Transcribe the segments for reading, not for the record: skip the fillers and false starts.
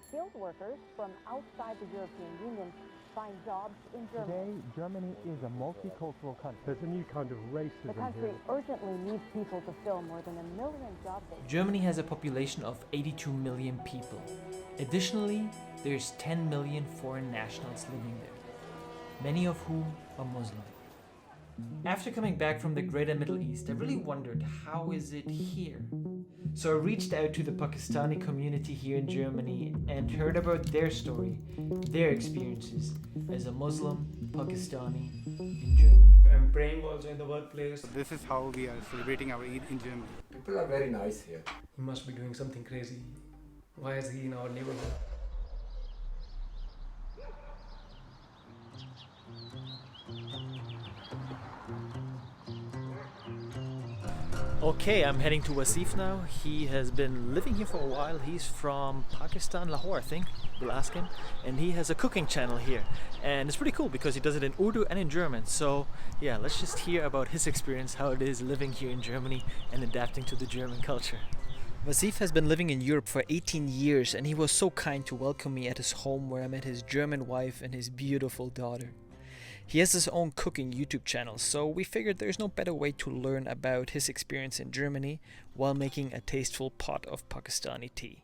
skilled workers from outside the European Union find jobs in Germany. Today, Germany is a multicultural country. There's a new kind of racism The country here. urgently needs people to fill more than 1 million job vacancies. Germany has a population of 82 million people. Additionally, there's 10 million foreign nationals living there, many of whom are Muslim. After coming back from the Greater Middle East, I really wondered, how is it here? So I reached out to the Pakistani community here in Germany and heard about their story, their experiences as a Muslim Pakistani in Germany. I'm praying also in the workplace. This is how we are celebrating our Eid in Germany. People are very nice here. He must be doing something crazy. Why is he in our neighborhood? Okay, I'm heading to Wasif now. He has been living here for a while. He's from Pakistan, Lahore, I think. We'll ask him. And he has a cooking channel here. And it's pretty cool because he does it in Urdu and in German. So yeah, let's just hear about his experience, how it is living here in Germany and adapting to the German culture. Wasif has been living in Europe for 18 years and he was so kind to welcome me at his home where I met his German wife and his beautiful daughter. He has his own cooking YouTube channel, so we figured there's no better way to learn about his experience in Germany while making a tasteful pot of Pakistani tea.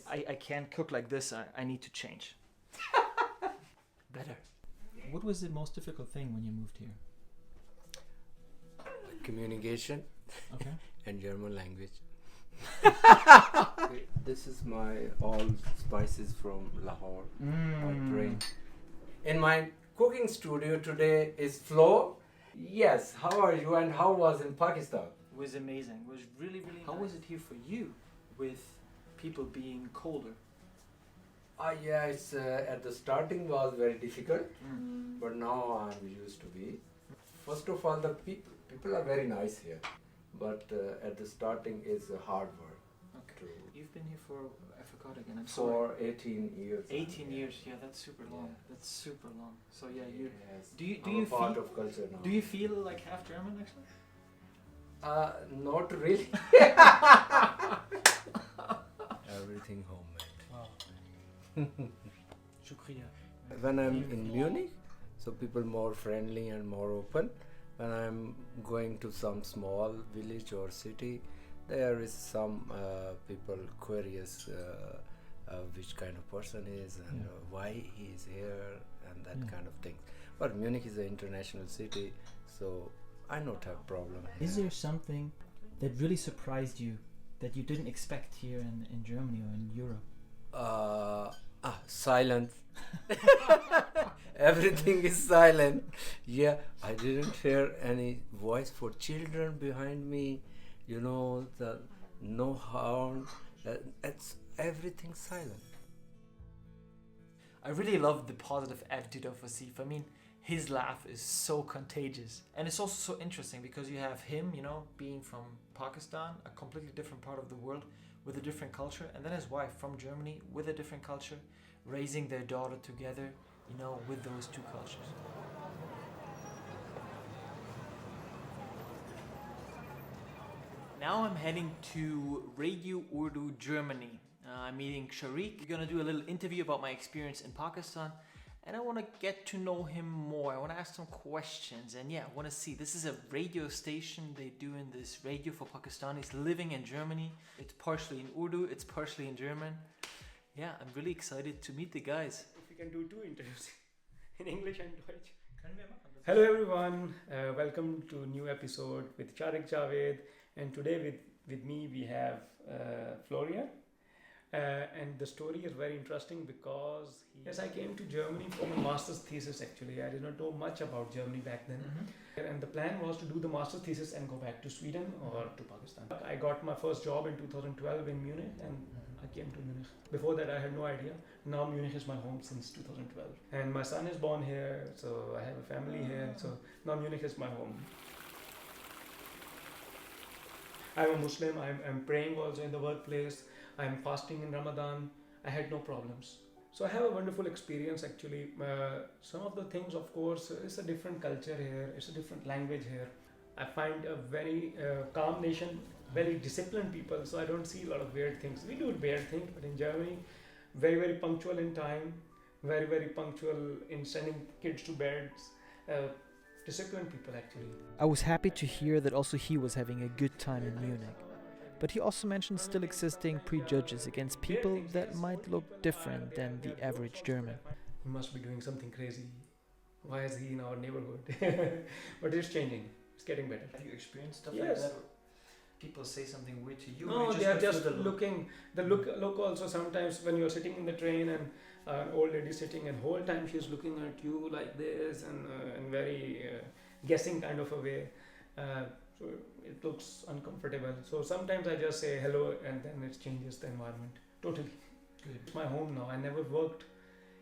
I can't cook like this, I need to change. Better. What was the most difficult thing when you moved here? Communication Okay. and German language. This is my all spices from Lahore. I bring. In my cooking studio today is Flo. Yes, how are you and how was in Pakistan? It was amazing. It was really How was it here for you with people being colder? Yeah, it's at the starting was very difficult, but now I'm used to be. First of all, the people are very nice here, but at the starting is hard work. Okay. You've been here for, I forgot again, I'm sorry. For 18 years. 18 years, yeah, that's super long. Yeah. That's super long. So yeah, you Yes. do you I'm a part feel of culture now. do you feel like half German actually? Not really. Everything homemade. Wow. Shukriya. When I'm in Munich, so people more friendly and more open. When I'm going to some small village or city, there is some people curious which kind of person is and why he is here and that kind of thing. But Munich is an international city, so I don't have problem. Is there something that really surprised you that you didn't expect here in Germany or in Europe? Silence. Everything is silent. Yeah, I didn't hear any voice for children behind me. You know, the no horn. It's everything silent. I really love the positive attitude of Wasif. I mean, his laugh is so contagious. And it's also so interesting because you have him, you know, being from Pakistan, a completely different part of the world with a different culture, and then his wife from Germany with a different culture, raising their daughter together, you know, with those two cultures. Now I'm heading to Radio Urdu, Germany. I'm meeting Sharik. We're gonna do a little interview about my experience in Pakistan, and I want to get to know him more. I want to ask some questions, and yeah, I want to see. This is a radio station. They do in this radio for Pakistanis living in Germany. It's partially in Urdu, it's partially in German. Yeah, I'm really excited to meet the guys. If we can do two interviews in English and Deutsch. Hello everyone, welcome to a new episode with Sharik Javed, and today with me we have Florian. And the story is very interesting because I came to Germany for my master's thesis actually. I did not know much about Germany back then. And the plan was to do the master's thesis and go back to Sweden or to Pakistan. I got my first job in 2012 in Munich and I came to Munich. Before that I had no idea. Now Munich is my home since 2012. And my son is born here, so I have a family here. So now Munich is my home. I'm a Muslim, I'm praying also in the workplace. I'm fasting in Ramadan. I had no problems. So I have a wonderful experience actually. Some of the things, of course, it's a different culture here. It's a different language here. I find a very calm nation, very disciplined people. So I don't see a lot of weird things. We do weird things, but in Germany, very, very punctual in time, very, very punctual in sending kids to beds. Disciplined people, actually. I was happy to hear that also he was having a good time in Munich. But he also mentioned still existing prejudges against people that might look different than the average German. He must be doing something crazy. Why is he in our neighborhood? But it's changing. It's getting better. Have you experienced stuff Yes. like that? People say something weird to you? No, they are just looking. The look also sometimes when you're sitting in the train and an old lady sitting and whole time she's looking at you like this and very guessing kind of a way. So it looks uncomfortable. So sometimes I just say hello and then it changes the environment. Totally. Good. It's my home now. I never worked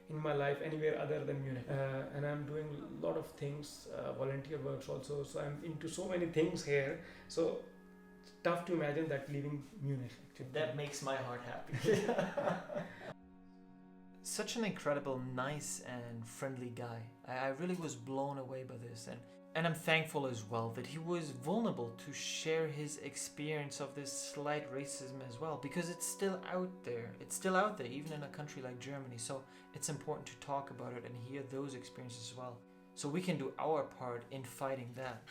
in my life anywhere other than Munich. And I'm doing a lot of things, volunteer works also. So I'm into so many things here. So it's tough to imagine that leaving Munich. Actually. That makes my heart happy. Such an incredible, nice and friendly guy. I really was blown away by this, and I'm thankful as well that he was vulnerable to share his experience of this slight racism as well, because it's still out there. It's still out there, even in a country like Germany. So it's important to talk about it and hear those experiences as well, so we can do our part in fighting that.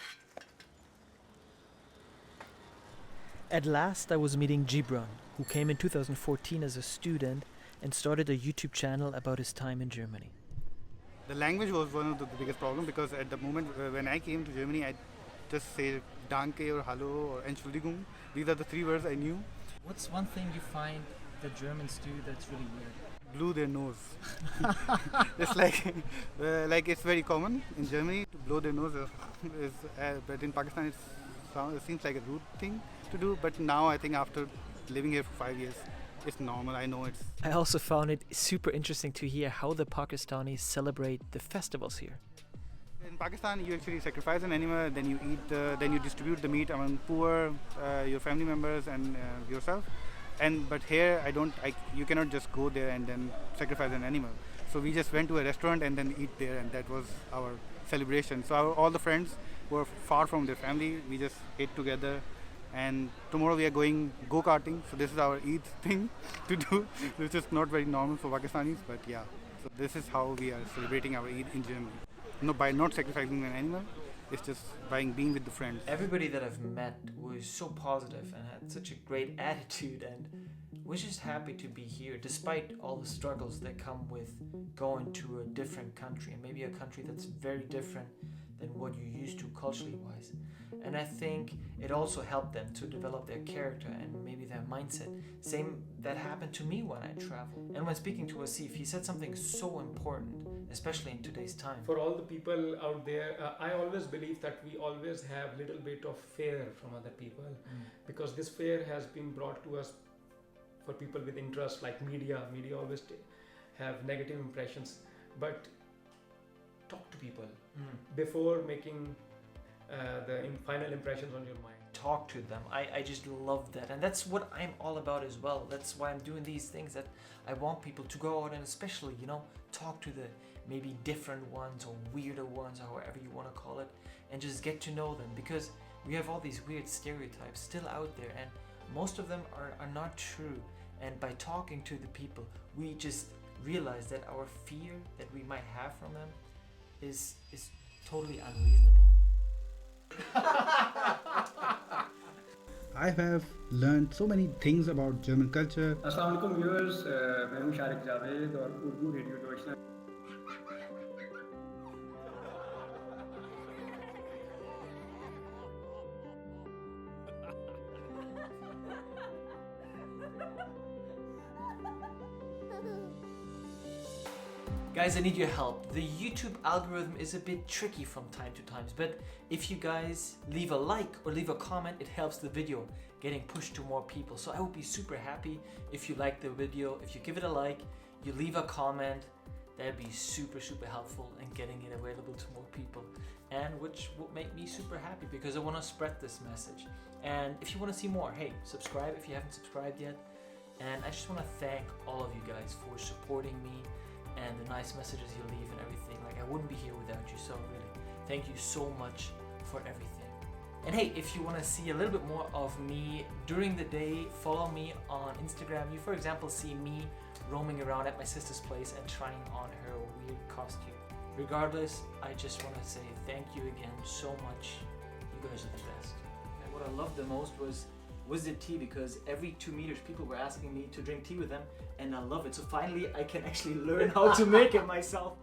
At last, I was meeting Jibran, who came in 2014 as a student and started a YouTube channel about his time in Germany. The language was one of the biggest problems, because at the moment when I came to Germany, I just say danke or hallo or entschuldigung. These are the three words I knew. What's one thing you find the Germans do that's really weird? Blew their nose. It's like it's very common in Germany to blow their nose, but in Pakistan it seems like a rude thing to do. But now I think after living here for 5 years, it's normal. I know it's. I also found it super interesting to hear how the Pakistanis celebrate the festivals here. In Pakistan, you actually sacrifice an animal, then you eat, then you distribute the meat among poor, your family members, and yourself. But here, you cannot just go there and then sacrifice an animal. So we just went to a restaurant and then eat there, and that was our celebration. So all the friends who were far from their family, we just ate together. And tomorrow we are going go-karting, so this is our Eid thing to do, which is not very normal for Pakistanis, but yeah. So this is how we are celebrating our Eid in Germany. No, by not sacrificing an animal, it's just by being with the friends. Everybody that I've met was so positive and had such a great attitude, and was just happy to be here despite all the struggles that come with going to a different country, and maybe a country that's very different than what you're used to culturally wise. And I think it also helped them to develop their character and maybe their mindset. Same that happened to me when I traveled. And when speaking to Wasif, he said something so important, especially in today's time. For all the people out there, I always believe that we always have little bit of fear from other people, because this fear has been brought to us for people with interest like media. Media always have negative impressions, but talk to people before making the final impressions on your mind. Talk to them. I just love that, and that's what I'm all about as well. That's why I'm doing these things, that I want people to go out and especially, talk to the maybe different ones or weirder ones, or however you want to call it, and just get to know them, because we have all these weird stereotypes still out there, and most of them are not true. And by talking to the people, we just realize that our fear that we might have from them is totally unreasonable. I have learned so many things about German culture. Assalamu alaikum viewers, मैं हूँ शारिक जावेद और Urdu radio Deutschland. Guys, I need your help. The YouTube algorithm is a bit tricky from time to time, but if you guys leave a like or leave a comment, it helps the video getting pushed to more people. So I would be super happy if you like the video, if you give it a like, you leave a comment. That'd be super helpful in getting it available to more people, and which would make me super happy, because I want to spread this message. And if you want to see more, hey, subscribe if you haven't subscribed yet. And I just want to thank all of you guys for supporting me and the nice messages you leave and everything. Like, I wouldn't be here without you, so really thank you so much for everything. And hey, if you want to see a little bit more of me during the day, follow me on Instagram. You, for example, see me roaming around at my sister's place and trying on her weird costume. Regardless, I just want to say thank you again so much. You guys are the best. And what I loved the most was the tea, because every 2 meters people were asking me to drink tea with them, and I love it. So finally I can actually learn how to make it myself.